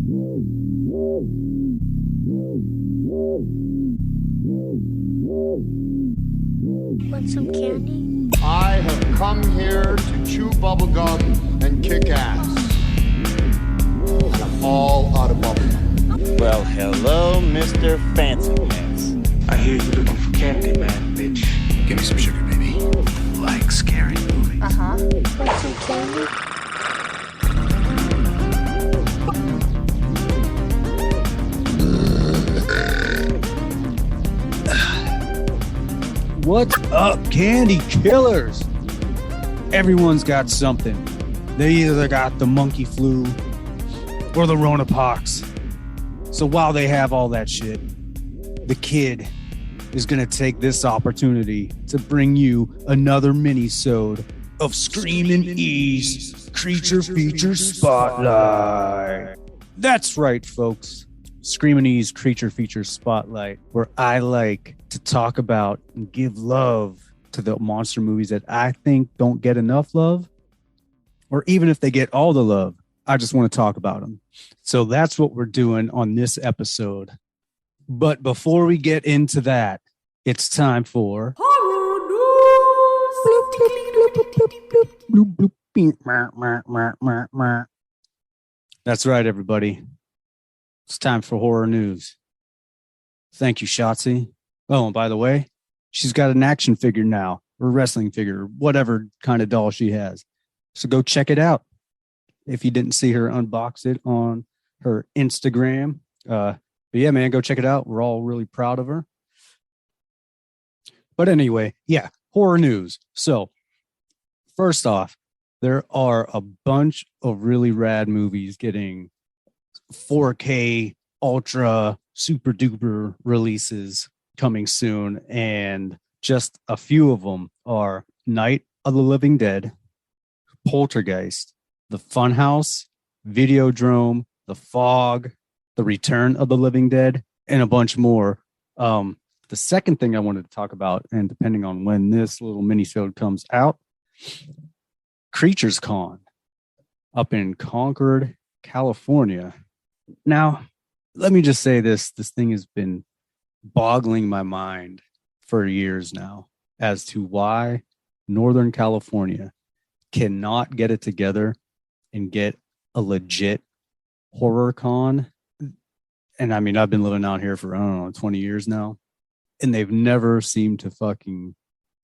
Want some candy? I have come here to chew bubblegum and kick ass. I'm all out of bubblegum. Well, hello, Mr. Fancy Pants. I hear you looking for candy, man, bitch. Give me some sugar, baby. Like scary movies. Uh-huh. Want some candy? What's up, candy killers? Everyone's got something. They either got the monkey flu or the Ronapox. So while they have all that shit, the kid is going to take this opportunity to bring you another minisode of Screamin E's Creature Feature Spotlight. That's right, folks. Screamin E's Creature Feature Spotlight, where I like to talk about and give love to the monster movies that I think don't get enough love, or even if they get all the love, I just want to talk about them. So that's what we're doing on this episode. But before we get into that, it's time for horror news. That's right, everybody. It's time for horror news. Thank you, Shotzi. Oh, and by the way, she's got an action figure now, or wrestling figure, or whatever kind of doll she has. So go check it out. If you didn't see her unbox it on her Instagram. But yeah, man, go check it out. We're all really proud of her. But anyway, yeah, horror news. So first off, there are a bunch of really rad movies getting 4K ultra super duper releases coming soon, and just a few of them are Night of the Living Dead, Poltergeist, The Funhouse, Videodrome, The Fog, The Return of the Living Dead, and a bunch more. The second thing I wanted to talk about, and depending on when this little minisode comes out, Creatures Con up in Concord, California. Now, let me just say this thing has been boggling my mind for years now as to why Northern California cannot get it together and get a legit horror con. And I mean, I've been living out here for, I don't know, 20 years now, and they've never seemed to fucking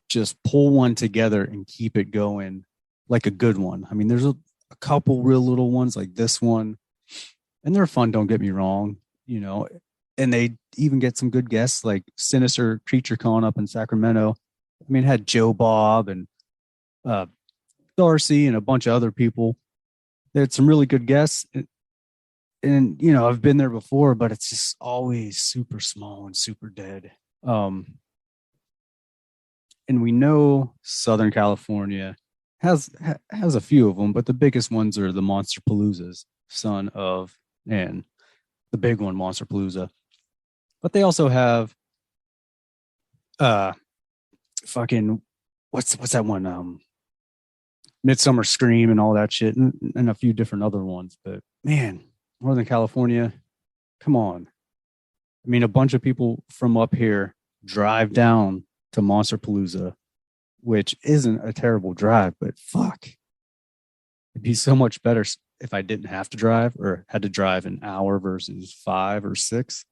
just pull one together and keep it going like a good one. I mean, there's a couple real little ones like this one, and they're fun, don't get me wrong, you know, and they even get some good guests like Sinister Creature Con up in Sacramento. I mean, it had Joe Bob and Darcy and a bunch of other people. They had some really good guests. And, you know, I've been there before, but it's just always super small and super dead. And we know Southern California has a few of them, but the biggest ones are the Monster Paloozas, son of, and the big one, Monster Palooza. But they also have fucking what's that one? Midsummer Scream and all that shit, and a few different other ones. But man, Northern California, come on. I mean, a bunch of people from up here drive down to Monster Palooza, which isn't a terrible drive, but fuck. It'd be so much better if I didn't have to drive or had to drive an hour versus 5 or 6.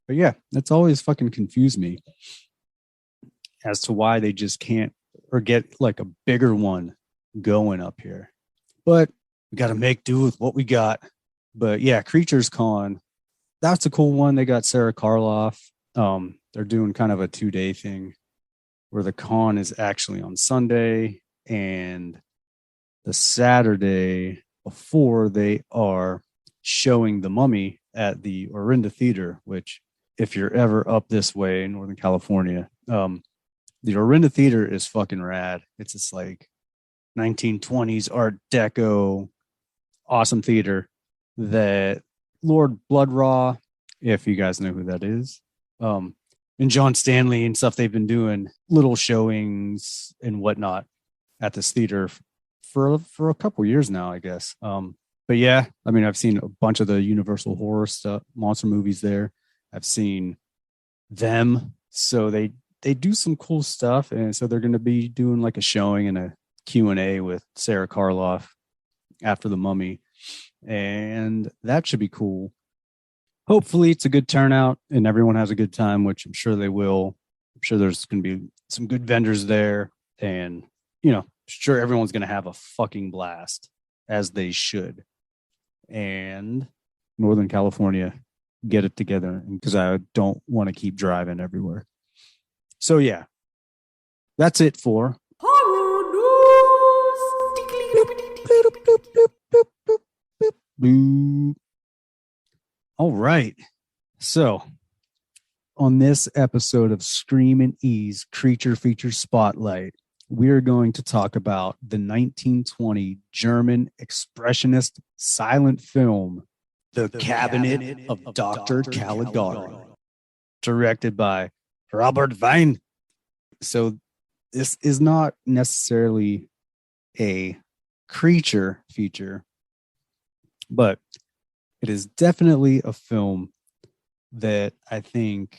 But yeah, that's always fucking confused me as to why they just can't or get like a bigger one going up here. But we got to make do with what we got. But yeah, Creatures Con, that's a cool one. They got Sarah Karloff. They're doing kind of a 2-day thing where the con is actually on Sunday, and the Saturday before they are showing The Mummy at the Orinda Theater, which if you're ever up this way in Northern California, the Orinda Theater is fucking rad. It's just like 1920s Art Deco, awesome theater that Lord Bloodraw, if you guys know who that is, and John Stanley and stuff, they've been doing little showings and whatnot at this theater for a couple years now, I guess. But yeah, I mean, I've seen a bunch of the Universal horror stuff, monster movies there. I've seen them. So they do some cool stuff. And so they're going to be doing like a showing and a Q&A with Sarah Karloff after The Mummy. And that should be cool. Hopefully it's a good turnout and everyone has a good time, which I'm sure they will. I'm sure there's going to be some good vendors there. And, you know, sure everyone's going to have a fucking blast, as they should. And Northern California, get it together, because I don't want to keep driving everywhere. So yeah, that's it for Horror news. All right. So on this episode of Screamin E's Creature Feature Spotlight, we're going to talk about the 1920 German Expressionist silent film, The Cabinet of Dr. Caligari, directed by Robert Wein. So this is not necessarily a creature feature, but it is definitely a film that I think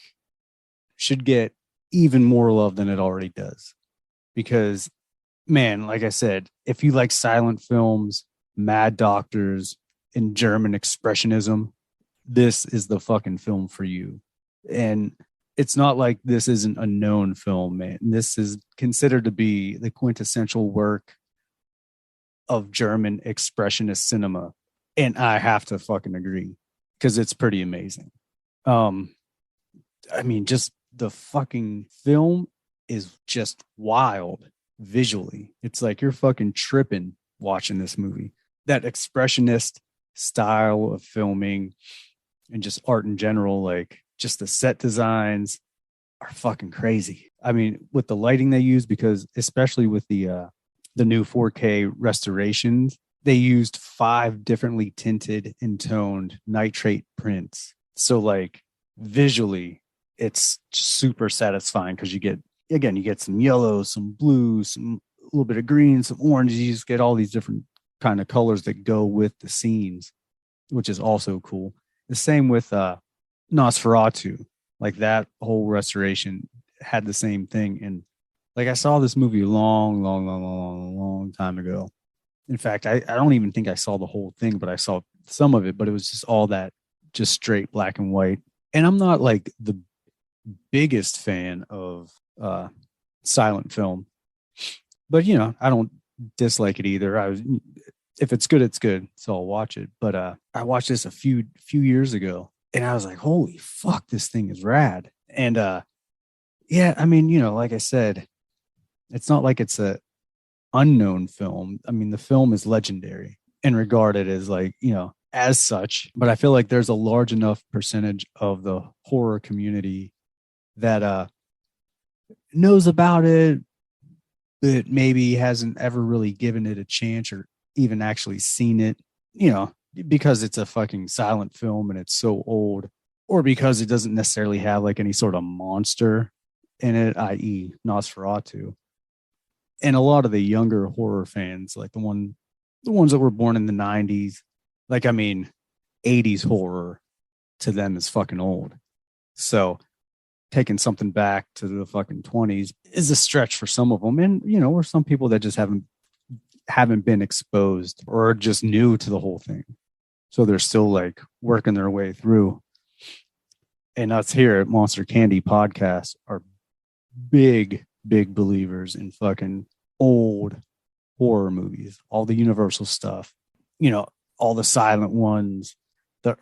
should get even more love than it already does. Because, man, like I said, if you like silent films, Mad Doctors, and German Expressionism, this is the fucking film for you. And it's not like this isn't a known film, man. This is considered to be the quintessential work of German Expressionist cinema. And I have to fucking agree, because it's pretty amazing. I mean, just the fucking film is just wild visually. It's like you're fucking tripping watching this movie. That expressionist style of filming and just art in general, like just the set designs are fucking crazy. I mean, with the lighting they use, because especially with the new 4K restorations, they used 5 differently tinted and toned nitrate prints. So like visually, it's super satisfying, because you get some yellow, some blue, some a little bit of green, some orange. You just get all these different kind of colors that go with the scenes, which is also cool. The same with Nosferatu. Like that whole restoration had the same thing. And like I saw this movie a long time ago. In fact, I don't even think I saw the whole thing, but I saw some of it, but it was just all that just straight black and white. And I'm not like the biggest fan of silent film, but you know, I don't dislike it either. If it's good, it's good, so I'll watch it. But I watched this a few years ago, and I was like, holy fuck, this thing is rad. And yeah, I mean, you know, like I said, it's not like it's a unknown film. I mean, the film is legendary and regarded as like, you know, as such, but I feel like there's a large enough percentage of the horror community that knows about it, but maybe hasn't ever really given it a chance or even actually seen it, you know, because it's a fucking silent film and it's so old, or because it doesn't necessarily have like any sort of monster in it, i.e. Nosferatu. And a lot of the younger horror fans, like the ones that were born in the 90s, like, I mean, 80s horror to them is fucking old. So taking something back to the fucking 20s is a stretch for some of them. And, you know, or some people that just haven't been exposed or are just new to the whole thing. So they're still like working their way through. And us here at Monster Candy Podcast are big believers in fucking old horror movies, all the Universal stuff, you know, all the silent ones, the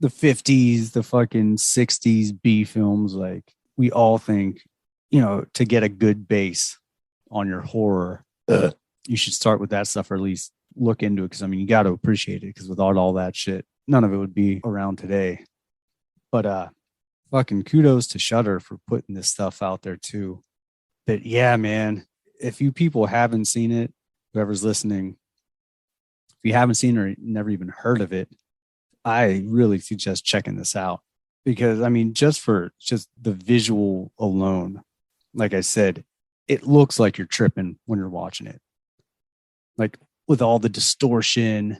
50s, the fucking 60s B films. Like, we all think, you know, to get a good base on your horror, you should start with that stuff, or at least look into it. Because I mean, you got to appreciate it, because without all that shit, none of it would be around today. But fucking kudos to Shudder for putting this stuff out there too. But yeah, man, if you people haven't seen it, whoever's listening, if you haven't seen or never even heard of it, I really suggest checking this out. Because I mean, just the visual alone, like I said, it looks like you're tripping when you're watching it. Like, with all the distortion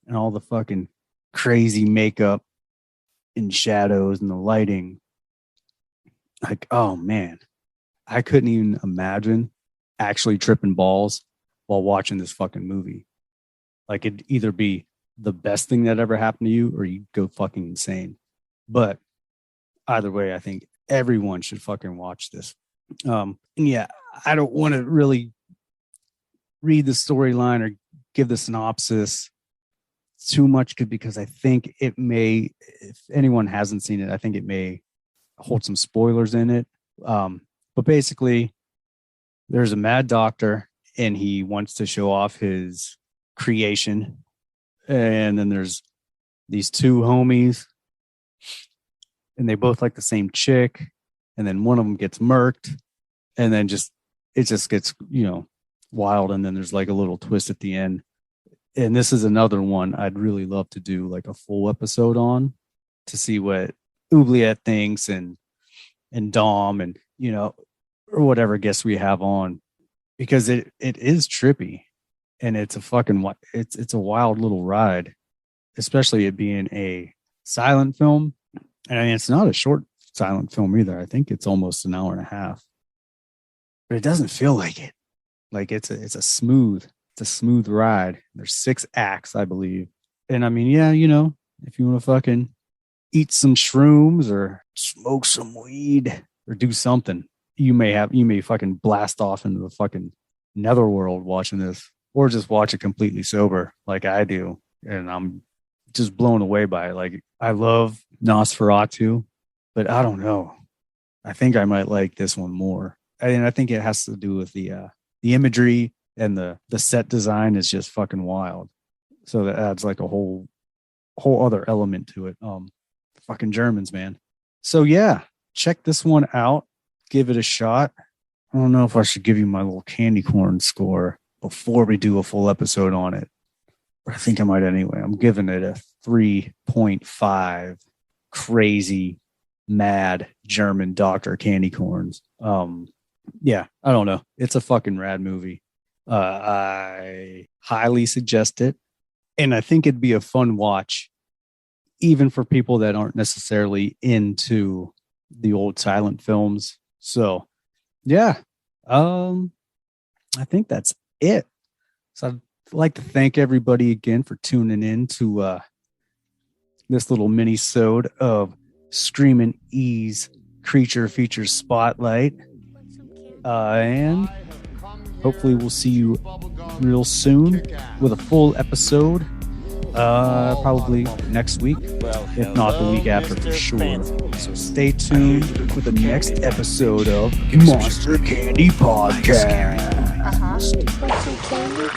and all the fucking crazy makeup and shadows and the lighting. Like, oh man, I couldn't even imagine actually tripping balls while watching this fucking movie. Like, it'd either be the best thing that ever happened to you or you'd go fucking insane. But either way, I think everyone should fucking watch this. And yeah, I don't want to really read the storyline or give the synopsis too much because I think it may, if anyone hasn't seen it, I think it may hold some spoilers in it. But basically, there's a mad doctor and he wants to show off his creation. And then there's these two homies and they both like the same chick. And then one of them gets murked and then it just gets, wild. And then there's like a little twist at the end. And this is another one I'd really love to do like a full episode on to see what Oubliette thinks and Dom and, or whatever guests we have on, because it is trippy and it's a fucking, it's a wild little ride, especially it being a silent film. And I mean, it's not a short silent film either. I think it's almost an hour and a half, but it doesn't feel like it. Like it's a smooth ride. There's 6 acts, I believe. And I mean, yeah, if you want to fucking eat some shrooms or smoke some weed or do something, you may fucking blast off into the fucking netherworld watching this, or just watch it completely sober like I do. And I'm just blown away by it. Like, I love Nosferatu, but I don't know. I think I might like this one more. And I think it has to do with the imagery and the set design is just fucking wild. So that adds like a whole other element to it. Fucking Germans, man. So yeah, check this one out. Give it a shot. I don't know if I should give you my little candy corn score before we do a full episode on it. I think I might anyway. I'm giving it a 3.5 crazy, mad German doctor candy corns. Yeah, I don't know. It's a fucking rad movie. I highly suggest it. And I think it'd be a fun watch, even for people that aren't necessarily into the old silent films. So, yeah, I think that's it. So I'd like to thank everybody again for tuning in to this little mini-sode of Screamin E's Creature Features Spotlight. And hopefully we'll see you real soon with a full episode. Probably next week, if not the week after for sure. So stay tuned for the next episode of Monster Candy Podcast. Want some candy?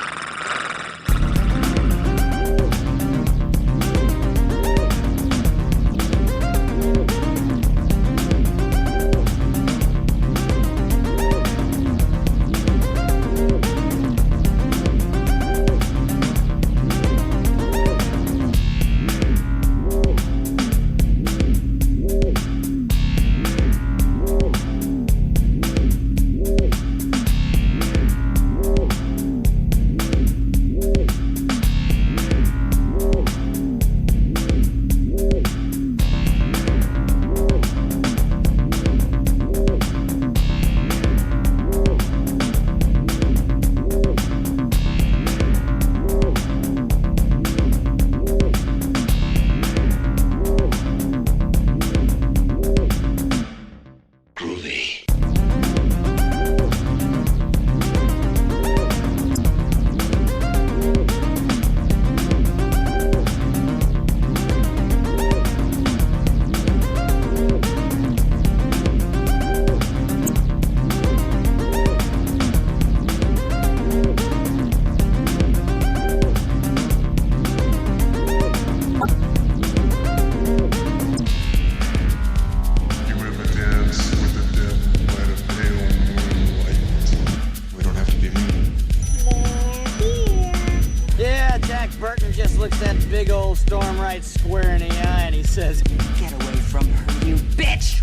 looks that big old storm right square in the eye and he says, "Get away from her, you bitch!"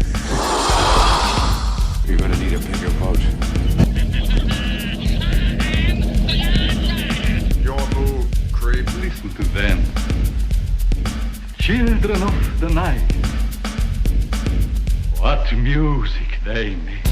You're gonna need a bigger boat. Your move, creep. Listen to them. Children of the night, what music they make.